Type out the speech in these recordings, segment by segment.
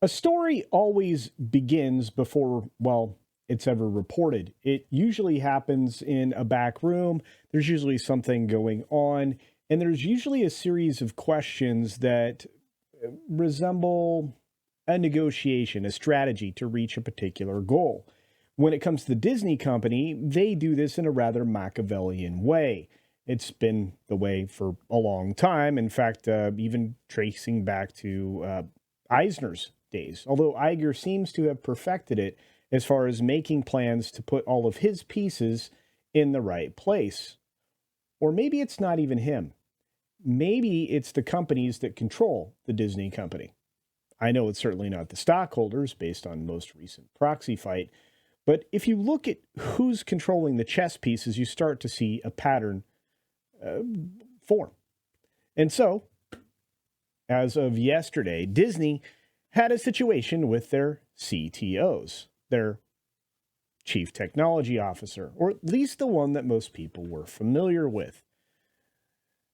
A story always begins before, well, it's ever reported. It usually happens in a back room. There's usually something going on, and there's usually a series of questions that resemble a negotiation, a strategy to reach a particular goal. When it comes to the Disney company, they do this in a rather Machiavellian way. It's been the way for a long time. In fact, even tracing back to Eisner's days, although Iger seems to have perfected it as far as making plans to put all of his pieces in the right place. Or maybe it's not even him. Maybe it's the companies that control the Disney company. I know it's certainly not the stockholders based on most recent proxy fight, but if you look at who's controlling the chess pieces, you start to see a pattern form. And so, as of yesterday, Disney had a situation with their CTOs, their chief technology officer, or at least the one that most people were familiar with.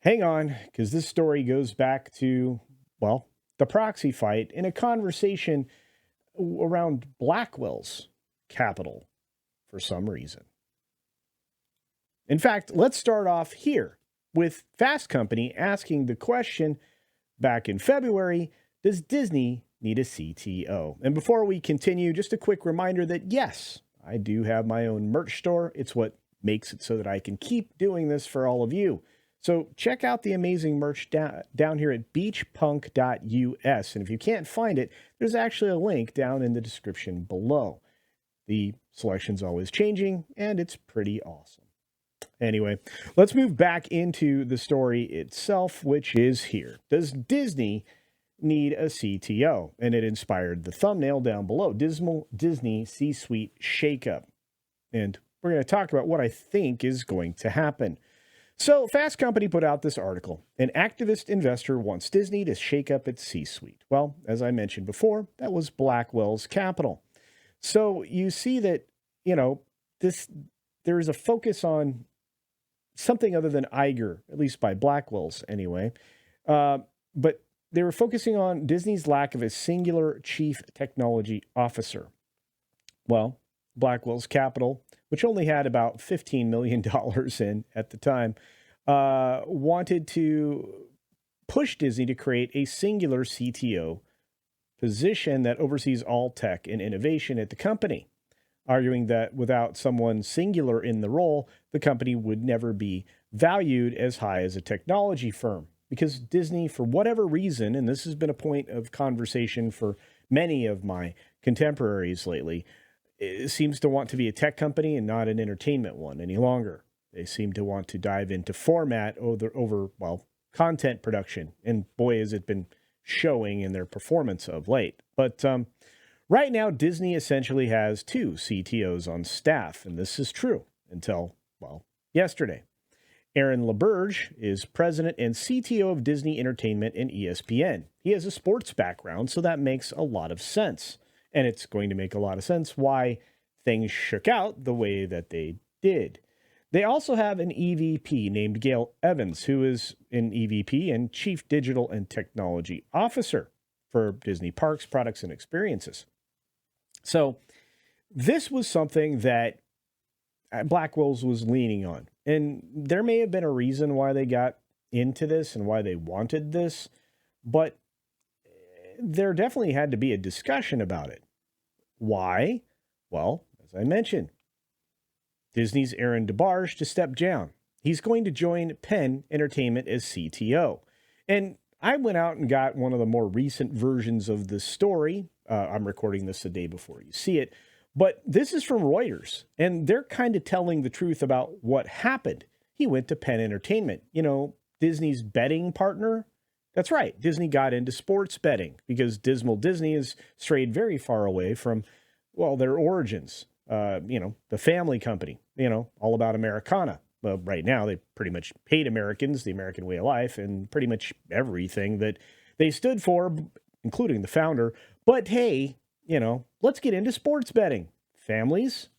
Hang on, because this story goes back to, well, the proxy fight in a conversation around Blackwell's capital for some reason. In fact, let's start off here with Fast Company asking the question back in February, does Disney need a CTO? And before we continue, just a quick reminder that yes, I do have my own merch store. It's what makes it so that I can keep doing this for all of you. So check out the amazing merch down here at beachpunk.us. And if you can't find it, there's actually a link down in the description below. The selection's always changing, and it's pretty awesome. Anyway, let's move back into the story itself, which is here. Does Disney need a CTO? And it inspired the thumbnail down below, Dismal Disney C-Suite Shakeup. And we're going to talk about what I think is going to happen. So Fast Company put out this article. An activist investor wants Disney to shake up its C-suite. Well, as I mentioned before, that was Blackwell's capital. So you see that, there is a focus on something other than Iger, at least by Blackwell's anyway. But they were focusing on Disney's lack of a singular chief technology officer. Well, Blackwell's capital, which only had about $15 million in at the time, wanted to push Disney to create a singular CTO position that oversees all tech and innovation at the company, arguing that without someone singular in the role, the company would never be valued as high as a technology firm. Because Disney, for whatever reason, and this has been a point of conversation for many of my contemporaries lately, it seems to want to be a tech company and not an entertainment one any longer. They seem to want to dive into format over content production. And boy, has it been showing in their performance of late. But right now, Disney essentially has two CTOs on staff, and this is true until, yesterday. Aaron LaBerge is president and CTO of Disney Entertainment and ESPN. He has a sports background, so that makes a lot of sense. And it's going to make a lot of sense why things shook out the way that they did. They also have an EVP named Gail Evans, who is an EVP and Chief Digital and Technology Officer for Disney Parks, Products, and Experiences. So this was something that Blackwell's was leaning on. And there may have been a reason why they got into this and why they wanted this, but there definitely had to be a discussion about it. Why? Well, as I mentioned, Disney's Aaron DeBarge to step down. He's going to join Penn Entertainment as CTO. And I went out and got one of the more recent versions of this story. I'm recording this the day before you see it. But this is from Reuters, and they're kind of telling the truth about what happened. He went to Penn Entertainment, Disney's betting partner. That's right. Disney got into sports betting because Dismal Disney has strayed very far away from, their origins. The family company, all about Americana. Well, right now, they pretty much hate Americans, the American way of life, and pretty much everything that they stood for, including the founder. But hey, let's get into sports betting. Families.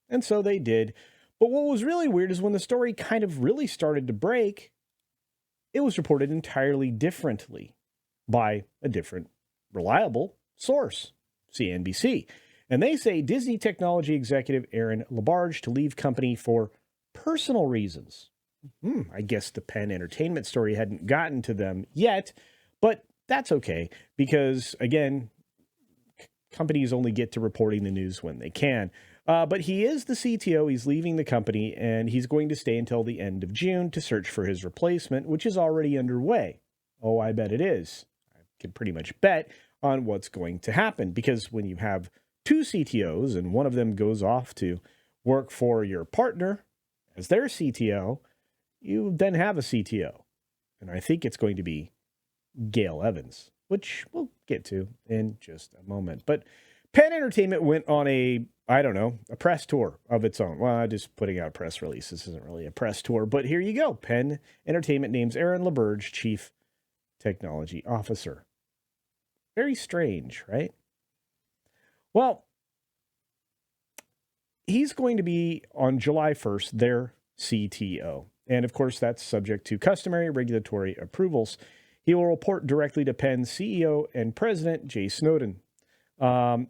And so they did. But what was really weird is when the story kind of really started to break, it was reported entirely differently by a different, reliable Source, CNBC. And they say Disney technology executive Aaron LaBarge to leave company for personal reasons. I guess the Penn Entertainment story hadn't gotten to them yet, but that's okay because, again, companies only get to reporting the news when they can. But he is the CTO. He's leaving the company, and he's going to stay until the end of June to search for his replacement, which is already underway. Oh, I bet it is. I can pretty much bet on what's going to happen because when you have two CTOs and one of them goes off to work for your partner as their CTO, you then have a CTO. And I think it's going to be Gail Evans, which we'll get to in just a moment. But Penn Entertainment went on a press tour of its own. Well, I'm just putting out press release. This isn't really a press tour, but here you go. Penn Entertainment names Aaron LaBarge Chief Technology Officer. Very strange, right? Well, he's going to be on July 1st, their CTO. And of course, that's subject to customary regulatory approvals. He will report directly to Penn's CEO and president, Jay Snowden.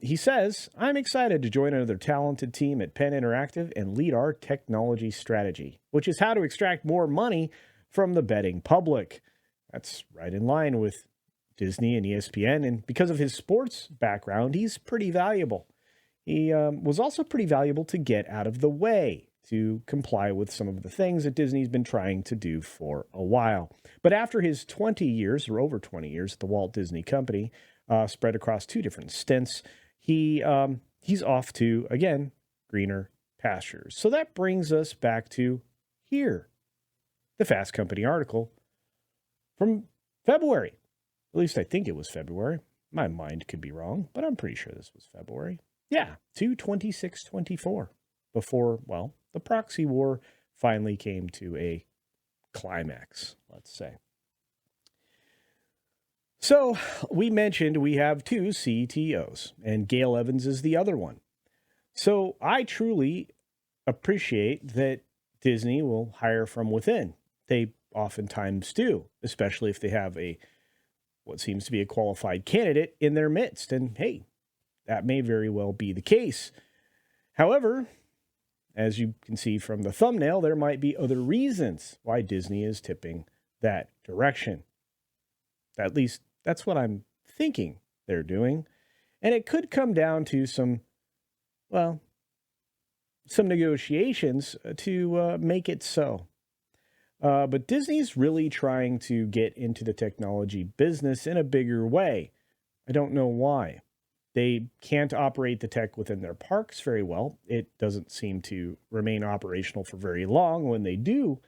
He says, I'm excited to join another talented team at Penn Interactive and lead our technology strategy, which is how to extract more money from the betting public. That's right in line with Disney and ESPN. And because of his sports background, he's pretty valuable. He was also pretty valuable to get out of the way to comply with some of the things that Disney's been trying to do for a while. But after his 20 years, or over 20 years, at the Walt Disney Company, spread across two different stints, he's off to, again, greener pastures. So that brings us back to here, the Fast Company article from February. At least I think it was February. My mind could be wrong, but I'm pretty sure this was February. Yeah, 2/26/24, before, well, the proxy war finally came to a climax, let's say. So we mentioned we have two CTOs, and Gail Evans is the other one. So I truly appreciate that Disney will hire from within. They oftentimes do, especially if they have what seems to be a qualified candidate in their midst. And hey, that may very well be the case. However, as you can see from the thumbnail, there might be other reasons why Disney is tipping that direction. At least that's what I'm thinking they're doing. And it could come down to some negotiations to make it so. But Disney's really trying to get into the technology business in a bigger way. I don't know why. They can't operate the tech within their parks very well. It doesn't seem to remain operational for very long when they do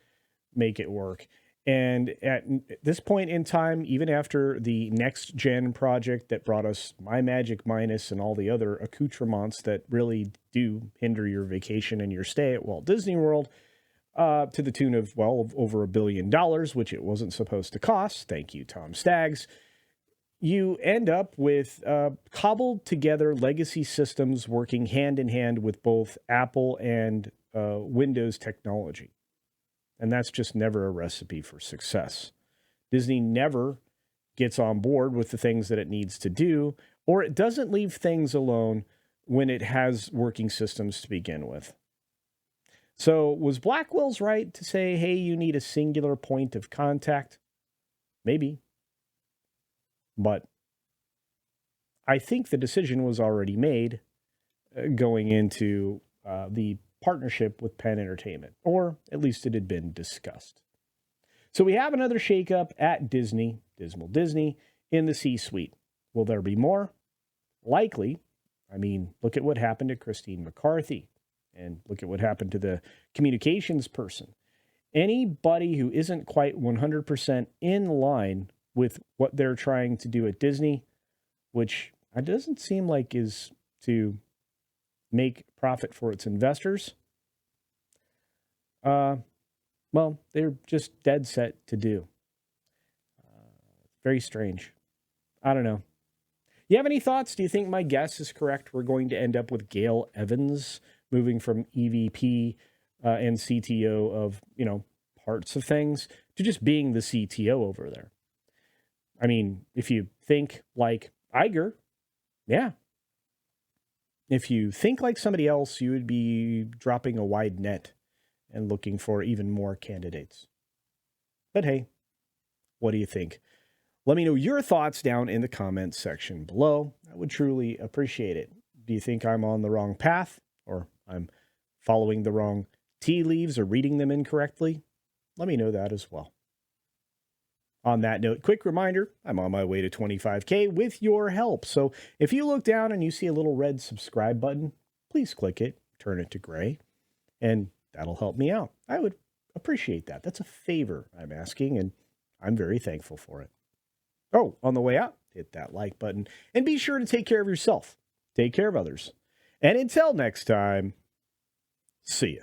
make it work. And at this point in time, even after the next gen project that brought us My Magic Minus and all the other accoutrements that really do hinder your vacation and your stay at Walt Disney World, to the tune of, over $1 billion, which it wasn't supposed to cost. Thank you, Tom Staggs. You end up with cobbled together legacy systems working hand in hand with both Apple and Windows technology. And that's just never a recipe for success. Disney never gets on board with the things that it needs to do, or it doesn't leave things alone when it has working systems to begin with. So was Blackwell's right to say, hey, you need a singular point of contact? Maybe. But I think the decision was already made going into the partnership with Penn Entertainment, or at least it had been discussed. So we have another shakeup at Disney, Dismal Disney, in the C-suite. Will there be more? Likely. I mean, look at what happened to Christine McCarthy, and look at what happened to the communications person. Anybody who isn't quite 100% in line with what they're trying to do at Disney, which it doesn't seem like is to make profit for its investors, they're just dead set to do. Very strange. I don't know. You have any thoughts? Do you think my guess is correct? We're going to end up with Gail Evans moving from EVP and CTO of, parts of things to just being the CTO over there. I mean, if you think like Iger, Yeah. If you think like somebody else, you would be dropping a wide net and looking for even more candidates. But hey, what do you think? Let me know your thoughts down in the comments section below. I would truly appreciate it. Do you think I'm on the wrong path, or I'm following the wrong tea leaves or reading them incorrectly? Let me know that as well. On that note, quick reminder, I'm on my way to 25K with your help. So if you look down and you see a little red subscribe button, please click it, turn it to gray, and that'll help me out. I would appreciate that. That's a favor I'm asking, and I'm very thankful for it. Oh, on the way out, hit that like button, and be sure to take care of yourself. Take care of others. And until next time, see ya.